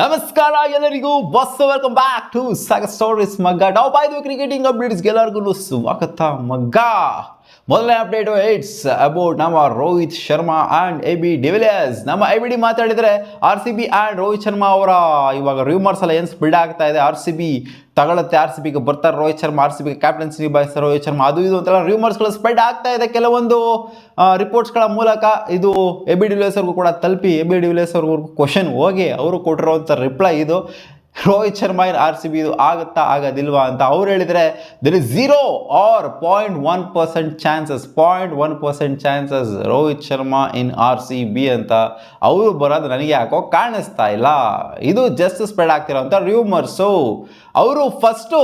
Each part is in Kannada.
ನಮಸ್ಕಾರ ಎಲ್ಲರಿಗೂ welcome back to Sagar stories ಮಗ್ಗ ಟಾಪ್ 5 ಕ್ರಿಕೆಟಿಂಗ್ ಅಪ್ಡೇಟ್ಸ್ಗೆ ಎಲ್ಲರಿಗೂ ಸ್ವಾಗತ ಮಗ್ಗ. ಮೊದಲನೇ ಅಪ್ಡೇಟು ಇಟ್ಸ್ ಅಬೌಟ್ ನಮ್ಮ Rohit Sharma and AB de Villiers. ನಮ್ಮ ABD ಮಾತಾಡಿದರೆ RCB ಆ್ಯಂಡ್ ರೋಹಿತ್ ಶರ್ಮಾ ಅವರ ಇವಾಗ ರೂಮರ್ಸ್ ಎಲ್ಲ ಏನು ಸ್ಪ್ರೆಡ್ ಆಗ್ತಾ ಇದೆ. RCB ತಗೊಳುತ್ತೆ, RCBಗೆ ಬರ್ತಾರೆ ರೋಹಿತ್ ಶರ್ಮಾ, RCBಗೆ ಕ್ಯಾಪ್ಟನ್ಸಿ ನಿಭಾಯಿಸ್ತಾರೆ ರೋಹಿತ್ ಶರ್ಮಾ, ಅದು ಇದು ಅಂತೆಲ್ಲ ರೂಮರ್ಸ್ಗಳು ಸ್ಪ್ರೆಡ್ ಆಗ್ತಾ ಇದೆ. ಕೆಲವೊಂದು ರಿಪೋರ್ಟ್ಸ್ಗಳ ಮೂಲಕ ಇದು AB ಡಿವಿಲಿಯರ್ಸ್ ಅವ್ರಿಗೂ ಕೂಡ ತಲುಪಿ AB ಡಿವಿಲಿಯರ್ಸ್ ಅವ್ರಿಗೂ ಕ್ವಶನ್ ಹೋಗಿ ಅವರು ಕೊಟ್ಟಿರೋಂಥ ರಿಪ್ಲೈ ಇದು. ರೋಹಿತ್ ಶರ್ಮಾ ಇನ್ RCB ಇದು ಆಗುತ್ತಾ ಆಗೋದಿಲ್ವಾ ಅಂತ ಅವ್ರು ಹೇಳಿದರೆ there is 0 or 0.1% chances Rohit Sharma in RCB ಅಂತ ಅವರು ಬರೋದು ನನಗೆ ಯಾಕೋ ಕಾಣಿಸ್ತಾ ಇಲ್ಲ. ಇದು ಜಸ್ಟ್ ಸ್ಪ್ರೆಡ್ ಆಗ್ತಿರೋಂಥ ರೂಮರ್ಸು. ಅವರು ಫಸ್ಟು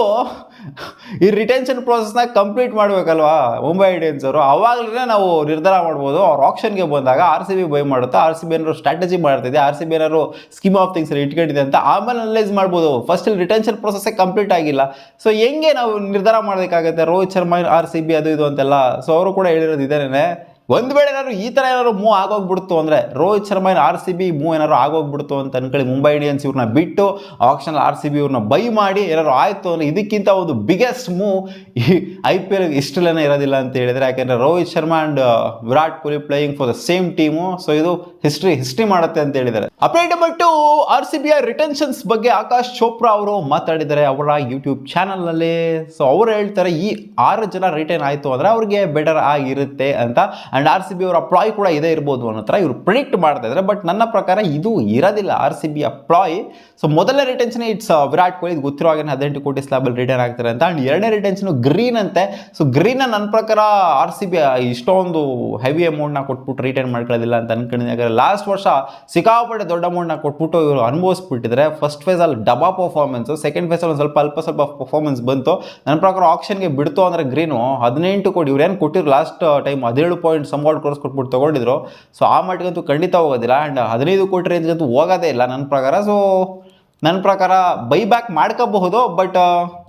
ಈ ರಿಟೆನ್ಷನ್ ಪ್ರೋಸೆಸ್ನ ಕಂಪ್ಲೀಟ್ ಮಾಡಬೇಕಲ್ವಾ ಮುಂಬೈ ಇಂಡಿಯನ್ಸ್ ಅವರು, ಅವಾಗಲೇ ನಾವು ನಿರ್ಧಾರ ಮಾಡ್ಬೋದು. ಅವ್ರು ಆಪ್ಷನ್ಗೆ ಬಂದಾಗ RCB ಬೈ ಮಾಡುತ್ತಾ, RCB ಏನಾದ್ರು ಸ್ಟ್ರಾಟಜಿ ಮಾಡ್ತಿದೆ, RCB ಏನಾದ್ರು ಸ್ಕೀಮ್ ಆಫ್ ಥಿಂಗ್ಸ್ ಇಟ್ಕೊಂಡಿದೆ ಅಂತ ಆಮೇಲೆ ಅನಲೈಸ್ ಮಾಡ್ಬೋದು. ಫಸ್ಟ್ ಇಲ್ಲಿ ರಿಟೆನ್ಷನ್ ಪ್ರೋಸೆಸ್ಸೇ ಕಂಪ್ಲೀಟ್ ಆಗಿಲ್ಲ. ಸೊ ಹೆಂಗೆ ನಾವು ನಿರ್ಧಾರ ಮಾಡಬೇಕಾಗತ್ತೆ ರೋಹಿತ್ ಶರ್ಮಾ RCB ಅದು ಇದು ಅಂತೆಲ್ಲ. ಸೊ ಅವರು ಕೂಡ ಹೇಳಿರೋದು ಇದೇನೆ, ಒಂದು ವೇಳೆ ಏನಾದ್ರು ಈ ಥರ ಏನಾದ್ರು ಮೂವ್ ಆಗೋಗ್ಬಿಡ್ತು ಅಂದರೆ, ರೋಹಿತ್ ಶರ್ಮಾ RCB ಮೂವ್ ಏನಾದ್ರು ಆಗೋಗ್ಬಿಡ್ತು ಅಂತ ಅನ್ಕೊಳ್ಳಿ, ಮುಂಬೈ ಇಂಡಿಯನ್ಸ್ ಇವ್ರನ್ನ ಬಿಟ್ಟು ಆಪ್ಷನ್ RCB ಇವ್ರನ್ನ ಬೈ ಮಾಡಿ ಏನಾದ್ರು ಆಯಿತು ಅಂದರೆ ಇದಕ್ಕಿಂತ ಒಂದು ಬಿಗ್ಗೆಸ್ಟ್ ಮೂವ್ ಈ IPL ಇಷ್ಟಲೇನೆ ಇರೋದಿಲ್ಲ ಅಂತ ಹೇಳಿದರೆ. ಯಾಕೆಂದರೆ Rohit Sharma and Virat Kohli playing for the same team. So ಇದು ಹಿಸ್ಟ್ರಿ ಮಾಡುತ್ತೆ ಅಂತ ಹೇಳಿದ್ದಾರೆ. ಅಪ್ಡೇಟ್ ಬಟ್ಟು RCBಯ ರಿಟೆನ್ಷನ್ಸ್ ಬಗ್ಗೆ ಆಕಾಶ್ ಚೋಪ್ರಾ ಅವರು ಮಾತಾಡಿದ್ದಾರೆ ಅವರ ಯೂಟ್ಯೂಬ್ ಚಾನಲ್ನಲ್ಲಿ. ಸೊ ಅವರು ಹೇಳ್ತಾರೆ ಈ 6 ಜನ ರಿಟೈನ್ ಆಯಿತು ಅಂದರೆ ಅವ್ರಿಗೆ ಬೆಟರ್ ಆಗಿರುತ್ತೆ ಅಂತ. ಆ್ಯಂಡ್ RCB ಅವರ ಅಪ್ಲಾಯ್ ಕೂಡ ಇದೇ ಇರ್ಬೋದು ಅನ್ನೋ ಥರ ಇವರು ಪ್ರಿಡಿಕ್ಟ್ ಮಾಡ್ತಾ ಇದ್ದಾರೆ. ಬಟ್ ನನ್ನ ಪ್ರಕಾರ ಇದು ಇರೋದಿಲ್ಲ RCB ಅಪ್ಲಾಯ್. ಸೊ ಮೊದಲನೇ ರಿಟೆನ್ಷನ್ ಇಟ್ಸ್ ವಿರಾಟ್ ಕೊಹ್ಲಿ, ಗೊತ್ತಿರೋ ಹಾಗೆ 18 ಕೋಟಿ ಸ್ಲಾಬಲ್ಲಿ ರಿಟೈನ್ ಆಗ್ತಾರೆ ಅಂತ. ಆ್ಯಂಡ್ ಎರಡನೇ ರಿಟೆನ್ಷನ್ ಗ್ರೀನ್ ಅಂತೆ. ಸೊ ಗ್ರೀನ್ ನನ್ನ ಪ್ರಕಾರ RCB ಇಷ್ಟೊಂದು ಹೆವಿ ಅಮೌಂಟ್ನ ಕೊಟ್ಬಿಟ್ಟು ರಿಟೈನ್ ಮಾಡ್ಕೊಳ್ಳೋದಿಲ್ಲ ಅಂತ ಅನ್ಕೊಂಡಿದ್ದೀನಿ. ಯಾಕಂದರೆ ಲಾಸ್ಟ್ ವರ್ಷ ಸಿಕ್ಕಾಪಟ್ಟೆ ದೊಡ್ಡ ಅಮೌಂಟ್ನ ಕೊಟ್ಬಿಟ್ಟು ಇವರು ಅನುಭವಿಸ್ಬಿಟ್ಟಿದ್ದಾರೆ. ಫಸ್ಟ್ ಫೇಸಲ್ಲಿ ಡಬಾ ಪರ್ಫಾರ್ಮೆನ್ಸು, ಸೆಕೆಂಡ್ ಫೇಸಲ್ಲಿ ಒಂದು ಸ್ವಲ್ಪ ಪರ್ಫಾರ್ಮೆನ್ಸ್ ಬಂತು. ನನ್ನ ಪ್ರಕಾರ ಆಪ್ಷನ್ಗೆ ಬಿಡ್ತು ಅಂದರೆ ಗ್ರೀನು 18 ಕೋಟಿ ಇವ್ರು ಏನು ಕೊಟ್ಟಿದ್ರು ಲಾಸ್ಟ್ ಟೈಮ್ 17 ಪಾಯಿಂಟ್ ಸಂಬಾರ್ಡ್ ಕೋರ್ಸ್ ಕೊಟ್ಬಿಟ್ಟು ತೊಗೊಂಡಿದ್ರು. ಸೊ ಆ ಮಟ್ಟಿಗಂತೂ ಖಂಡಿತ ಹೋಗೋದಿಲ್ಲ. ಆ್ಯಂಡ್ 15 ಕೋಟಿ ರೇಂಜ್ಗಂತೂ ಹೋಗೋದೇ ಇಲ್ಲ ನನ್ನ ಪ್ರಕಾರ. ಸೊ ನನ್ನ ಪ್ರಕಾರ ಬೈ ಬ್ಯಾಕ್ ಮಾಡ್ಕೋಬಹುದು, ಬಟ್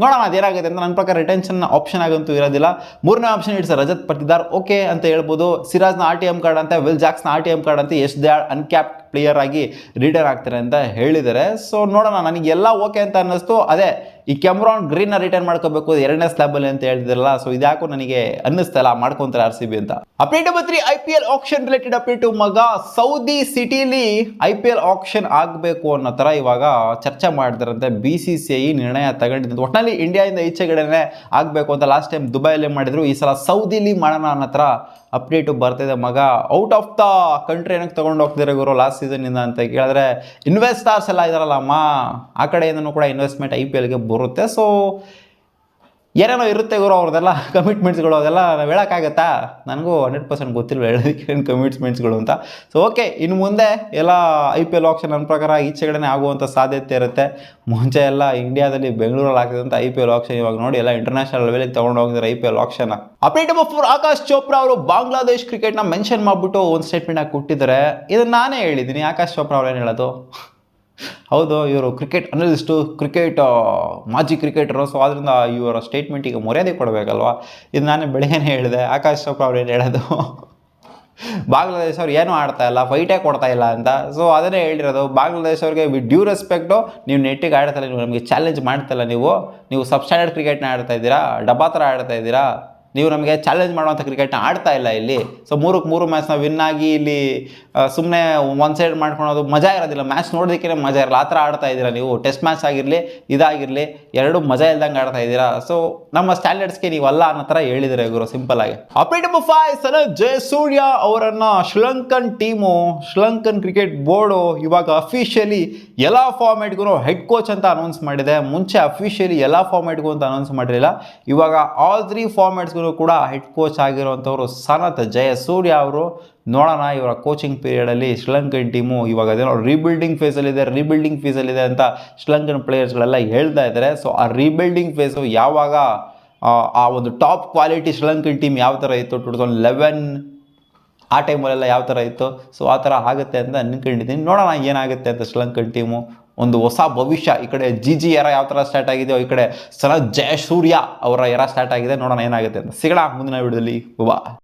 ನೋಡೋಣ ಅದೇನಾಗುತ್ತೆ ಅಂತ. ನನ್ನ ಪ್ರಕಾರ ರಿಟೆನ್ಷನ್ ಆಪ್ಷನ್ ಆಗಂತೂ ಇರೋದಿಲ್ಲ. ಮೂರನೇ option it's Rajat Patidar, okay ಅಂತ ಹೇಳ್ಬೋದು. ಸಿರಾಜ್ನ RTM ಕಾರ್ಡ್ ಅಂತ, ವಿಲ್ ಜಾಕ್ಸ್ನ RTM ಕಾರ್ಡ್ ಅಂತ, ಯಶ್ ದಯಾಳ್ ಅನ್ಕ್ಯಾಪ್ಡ್ ಪ್ಲೇಯರ್ ಆಗಿ ರಿಟೈರ್ ಆಗ್ತಾರೆ ಅಂತ ಹೇಳಿದ್ದಾರೆ. ಸೊ ನೋಡೋಣ, ನನಗೆಲ್ಲ ಓಕೆ ಅಂತ ಅನ್ನಿಸ್ತು. ಅದೇ ಈ ಕ್ಯಾಮ್ರಾನ್ ಗ್ರೀನ್ನ ರಿಟೈನ್ ಮಾಡ್ಕೋಬೇಕು ಎರಡನೇ ಸ್ಲ್ಯಾಬಲ್ಲಿ ಅಂತ ಹೇಳ್ತಿರಲ್ಲ. ಸೊ ಇದ್ಯಾಕೋ ನನಗೆ ಅನ್ನಿಸ್ತಲ್ಲ ಮಾಡ್ಕೊತಾರೆ RCB ಅಂತ. ಅಪ್ಡೇಟ್ ಬಂದ್ರಿ IPL ಆಕ್ಷನ್ ರಿಲೇಟೆಡ್ ಅಪ್ಡೇಟು ಮಗ. ಸೌದಿ ಸಿಟಿಲಿ IPL ಆಕ್ಷನ್ ಆಗಬೇಕು ಅನ್ನೋ ಥರ ಇವಾಗ ಚರ್ಚೆ ಮಾಡ್ತಾರಂತೆ. BCCI ನಿರ್ಣಯ ತಗೊಂಡಿದ್ದು ಒಟ್ಟಿನಲ್ಲಿ ಇಂಡಿಯಾದಿಂದ ಈಚೆಗಡೆನೆ ಆಗಬೇಕು ಅಂತ. ಲಾಸ್ಟ್ ಟೈಮ್ ದುಬೈಯಲ್ಲಿ ಮಾಡಿದ್ರು, ಈ ಸಲ ಸೌದಿಲಿ ಮಾಡೋಣ ಅನ್ನೋ ಥರ ಅಪ್ಡೇಟು ಬರ್ತಿದೆ ಮಗ. ಔಟ್ ಆಫ್ ದ ಕಂಟ್ರಿ ಏನಕ್ಕೆ ತೊಗೊಂಡು ಹೋಗ್ತಿದ್ದಾರೆ ಗುರು ಲಾಸ್ಟ್ ಸೀಸನ್ನಿಂದ ಅಂತ ಕೇಳಿದ್ರೆ, ಇನ್ವೆಸ್ಟರ್ಸ್ ಎಲ್ಲ ಇದ್ದಾರಲ್ಲಮ್ಮ, ಆ ಕಡೆಯಿಂದನೂ ಕೂಡ ಇನ್ವೆಸ್ಟ್ಮೆಂಟ್ IPLಗೆ ಬರುತ್ತೆ. ಸೊ ಏನೇನೋ ಇರುತ್ತೆ ಗುರು ಅವ್ರದ್ದೆಲ್ಲ ಕಮಿಟ್ಮೆಂಟ್ಸ್ಗಳು, ಅದೆಲ್ಲ ನಾವು ಹೇಳೋಕ್ಕಾಗತ್ತಾ? ನನಗೂ 100% ಗೊತ್ತಿಲ್ಲ ಹೇಳೋದಕ್ಕೆ ಏನು ಕಮಿಟ್ಮೆಂಟ್ಸ್ಗಳು ಅಂತ. ಸೊ ಓಕೆ, ಇನ್ನು ಮುಂದೆ ಎಲ್ಲ IPL ಆಕ್ಷನ್ ನನ್ನ ಪ್ರಕಾರ ಈಚೆಗಡೆ ಆಗುವಂಥ ಸಾಧ್ಯತೆ ಇರುತ್ತೆ. ಮುಂಚೆ ಎಲ್ಲ ಇಂಡಿಯಾದಲ್ಲಿ ಬೆಂಗಳೂರಲ್ಲಿ ಆಗ್ತಿದ್ದಂಥ IPL ಆಕ್ಷನ್ ಇವಾಗ ನೋಡಿ ಎಲ್ಲ ಇಂಟರ್ನ್ಯಾಷನಲ್ ಲೆವೆಲಿಗೆ ತೊಗೊಂಡು ಹೋಗಿದ್ದಾರೆ IPL action. Update for Akash Chopra ಅವರು ಬಾಂಗ್ಲಾದೇಶ್ ಕ್ರಿಕೆಟ್ನ ಮೆನ್ಷನ್ ಮಾಡಿಬಿಟ್ಟು ಒಂದು ಸ್ಟೇಟ್ಮೆಂಟ್ ಕೊಟ್ಟಿದ್ದಾರೆ. ಇದನ್ನು ನಾನೇ ಹೇಳಿದ್ದೀನಿ, ಆಕಾಶ್ ಚೋಪ್ರಾ ಅವ್ರು ಏನು ಹೇಳೋದು? ಹೌದು, ಇವರು ಕ್ರಿಕೆಟ್ ಅನಲಿಸ್ಟು, ಕ್ರಿಕೆಟ್ ಮಾಜಿ ಕ್ರಿಕೆಟರು. ಸೊ ಅದರಿಂದ ಇವರ ಸ್ಟೇಟ್ಮೆಂಟಿಗೆ ಮರ್ಯಾದೆ ಕೊಡಬೇಕಲ್ವ. ಇದು ನಾನೇ ಬೆಳಗ್ಗೆನೇ ಹೇಳಿದೆ. ಆಕಾಶ್ ಚೋಪ್ರಾ ಅವ್ರು ಏನು ಹೇಳೋದು, ಬಾಂಗ್ಲಾದೇಶ ಅವ್ರು ಏನೂ ಆಡ್ತಾ ಇಲ್ಲ, ಫೈಟೇ ಕೊಡ್ತಾ ಇಲ್ಲ ಅಂತ. ಸೊ ಅದನ್ನೇ ಹೇಳಿರೋದು. ಬಾಂಗ್ಲಾದೇಶ ಅವ್ರಿಗೆ ವಿತ್ ಡ್ಯೂ ರೆಸ್ಪೆಕ್ಟು, ನೀವು ನೆಟ್ಟಿಗೆ ಆಡ್ತಾಯಿಲ್ಲ, ನೀವು ನಮಗೆ ಚಾಲೆಂಜ್ ಮಾಡ್ತಾಯಿಲ್ಲ, ನೀವು ಸಬ್ಸ್ಟ್ಯಾಂಡರ್ಡ್ ಕ್ರಿಕೆಟ್ನ ಆಡ್ತಾ ಇದ್ದೀರಾ, ಡಬ್ಬಾ ಥರ ಆಡ್ತಾ ಇದ್ದೀರಾ, ನೀವು ನಮಗೆ ಚಾಲೆಂಜ್ ಮಾಡುವಂಥ ಕ್ರಿಕೆಟ್ನ ಆಡ್ತಾ ಇಲ್ಲ ಇಲ್ಲಿ. ಸೊ 3 ಮ್ಯಾಚ್ನ ವಿನ್ ಆಗಿ ಇಲ್ಲಿ ಸುಮ್ಮನೆ ಒನ್ ಸೈಡ್ ಮಾಡ್ಕೊಳೋದು ಮಜಾ ಇರೋದಿಲ್ಲ. ಮ್ಯಾಚ್ ನೋಡೋದಕ್ಕೆ ಮಜಾ ಇರಲ್ಲ, ಆ ಥರ ಆಡ್ತಾ ಇದ್ದೀರಾ ನೀವು. ಟೆಸ್ಟ್ ಮ್ಯಾಚ್ ಆಗಿರಲಿ ಇದಾಗಿರಲಿ ಎರಡೂ ಮಜಾ ಇಲ್ದಂಗೆ ಆಡ್ತಾ ಇದ್ದೀರಾ. ಸೊ ನಮ್ಮ ಸ್ಟ್ಯಾಂಡರ್ಡ್ಸ್ಗೆ ನೀವಲ್ಲ ಅನ್ನೋ ಥರ ಹೇಳಿದರೆ ಗುರು, ಸಿಂಪಲ್ ಆಗಿ. ಅಪ್ಡೇಟ್ ನಂಬರ್ 5 ಸನತ್ ಜಯಸೂರ್ಯ ಅವರನ್ನು Sri Lankan team, Sri Lankan cricket board ಇವಾಗ ಅಫಿಷಿಯಲಿ ಎಲ್ಲ ಫಾರ್ಮ್ಯಾಟ್ಗೂ ಹೆಡ್ ಕೋಚ್ ಅಂತ ಅನೌನ್ಸ್ ಮಾಡಿದೆ. ಮುಂಚೆ ಅಫಿಷಿಯಲಿ ಎಲ್ಲ ಫಾರ್ಮ್ಯಾಟ್ಗೂ ಅಂತ ಅನೌನ್ಸ್ ಮಾಡಿರಲಿಲ್ಲ. ಇವಾಗ ಆಲ್ 3 ಫಾರ್ಮ್ಯಾಟ್ಸ್ಗೂ ಕೂಡ ಹೆಡ್ ಕೋಚ್ ಆಗಿರುವಂಥವ್ರು ಸನತ್ ಜಯಸೂರ್ಯ ಅವರು. ನೋಡೋಣ ಇವರ ಕೋಚಿಂಗ್ ಪೀರಿಯಡಲ್ಲಿ ಶ್ರೀಲಂಕನ್ ಟೀಮು ಇವಾಗ ಅದೇನೋ ರೀಬಿಲ್ಡಿಂಗ್ ಫೇಸಲ್ಲಿದೆ ಅಂತ ಶ್ರೀಲಂಕನ್ ಪ್ಲೇಯರ್ಸ್ಗಳೆಲ್ಲ ಹೇಳ್ತಾ ಇದ್ದಾರೆ. ಸೊ ಆ ರೀಬಿಲ್ಡಿಂಗ್ ಫೇಸು ಯಾವಾಗ ಆ ಒಂದು ಟಾಪ್ ಕ್ವಾಲಿಟಿ ಶ್ರೀಲಂಕನ್ ಟೀಮ್ ಯಾವ ಥರ ಇತ್ತು 2011 ಆ ಟೈಮಲ್ಲೆಲ್ಲ ಯಾವ ಥರ ಇತ್ತು, ಸೊ ಆ ಥರ ಆಗುತ್ತೆ ಅಂತ ಅನ್ಕೊಂಡಿದ್ದೀನಿ. ನೋಡೋಣ ಏನಾಗುತ್ತೆ ಅಂತ. ಶ್ರೀಲಂಕನ್ ಟೀಮು ಒಂದು ಹೊಸ ಭವಿಷ್ಯ, ಈ ಕಡೆ GG ಎರ ಯಾವ ಥರ ಸ್ಟಾರ್ಟ್ ಆಗಿದೆಯೋ, ಈ ಕಡೆ ಸನತ್ ಜಯಸೂರ್ಯ ಅವರ ಎರ ಸ್ಟಾರ್ಟ್ ಆಗಿದೆ. ನೋಡೋಣ ಏನಾಗುತ್ತೆ ಅಂತ. ಸಿಗೋಣ ಮುಂದಿನ ವಿಡಿಯೋದಲ್ಲಿ. ಬಾ.